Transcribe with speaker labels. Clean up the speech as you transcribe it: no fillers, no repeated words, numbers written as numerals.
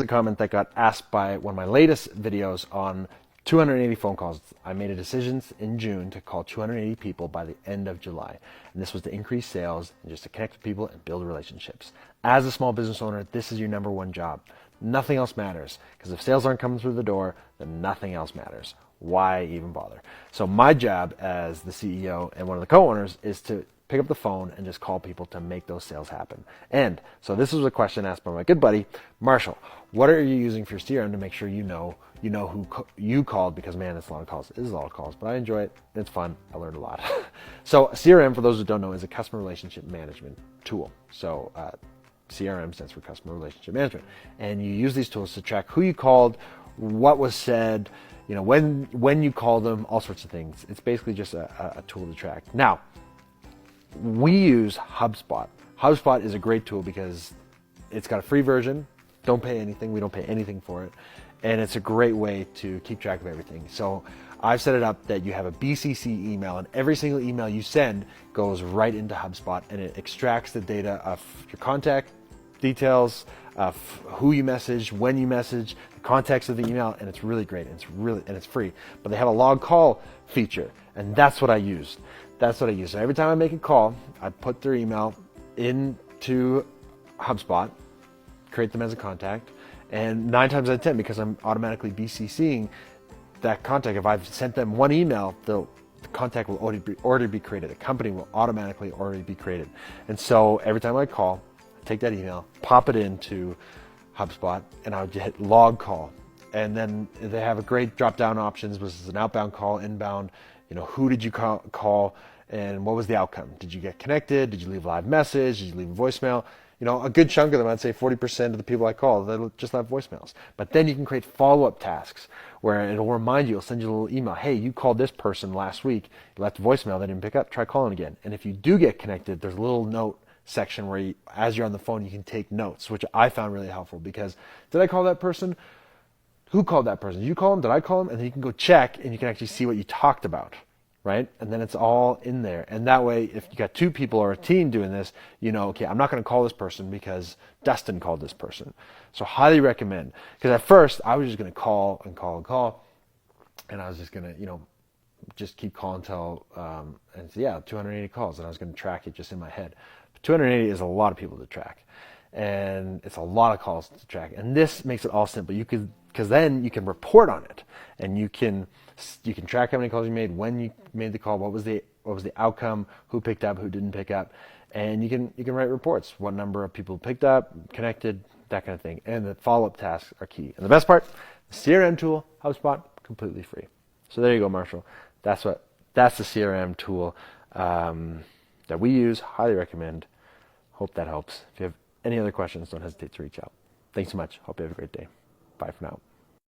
Speaker 1: the comment that got asked by one of my latest videos on 280 phone calls. I made a decision in June to call 280 people by the end of July. And this was to increase sales and just to connect with people and build relationships. As a small business owner, this is your number one job. Nothing else matters, because if sales aren't coming through the door, then nothing else matters. Why even bother? So my job as the CEO and one of the co-owners is to pick up the phone and just call people to make those sales happen. And so this was a question asked by my good buddy, Marshall. What are you using for your CRM to make sure you know who you called? Because man, it's a lot of calls. It is a lot of calls, but I enjoy it. It's fun. I learned a lot. So CRM, for those who don't know, is a customer relationship management tool. So CRM stands for customer relationship management. And you use these tools to track who you called, what was said, when you call them, all sorts of things. It's basically just a tool to track. Now, we use HubSpot. HubSpot is a great tool because it's got a free version. Don't pay anything. We don't pay anything for it. And it's a great way to keep track of everything. So I've set it up that you have a BCC email, and every single email you send goes right into HubSpot, and it extracts the data of your contact details, of who you message, when you message, the context of the email, and it's really great. And it's free. But they have a log call feature, and that's what I used. So every time I make a call, I put their email into HubSpot, create them as a contact, and 9 times out of 10, because I'm automatically BCCing that contact, if I've sent them one email, the contact will already be created. The company will automatically already be created. And so every time I call, I take that email, pop it into HubSpot, and I would hit log call. And then they have a great drop-down options. Was this an outbound call, inbound? Who did you call, and what was the outcome? Did you get connected? Did you leave a live message? Did you leave a voicemail? A good chunk of them, I'd say 40% of the people I call, they'll just have voicemails. But then you can create follow-up tasks where it'll remind you, it'll send you a little email. Hey, you called this person last week. You left a voicemail, they didn't pick up. Try calling again. And if you do get connected, there's a little note section where as you're on the phone, you can take notes, which I found really helpful because did I call that person? Who called that person? Did you call him? Did I call him? And then you can go check and you can actually see what you talked about. Right? And then it's all in there. And that way, if you got 2 people or a team doing this, okay, I'm not going to call this person because Dustin called this person. So highly recommend. Because at first, I was just going to call and call and call. And I was just going to, just keep calling until, 280 calls. And I was going to track it just in my head. But 280 is a lot of people to track. And it's a lot of calls to track. And this makes it all simple. Because then you can report on it. And you can track how many calls you made, when you made the call, what was the outcome, who picked up, who didn't pick up, and you can write reports, what number of people picked up, connected, that kind of thing. And the follow-up tasks are key. And the best part, the CRM tool, HubSpot, completely free. So there you go, Marshall. That's the CRM tool that we use. Highly recommend. Hope that helps. If you have any other questions, don't hesitate to reach out. Thanks so much. Hope you have a great day. Bye for now.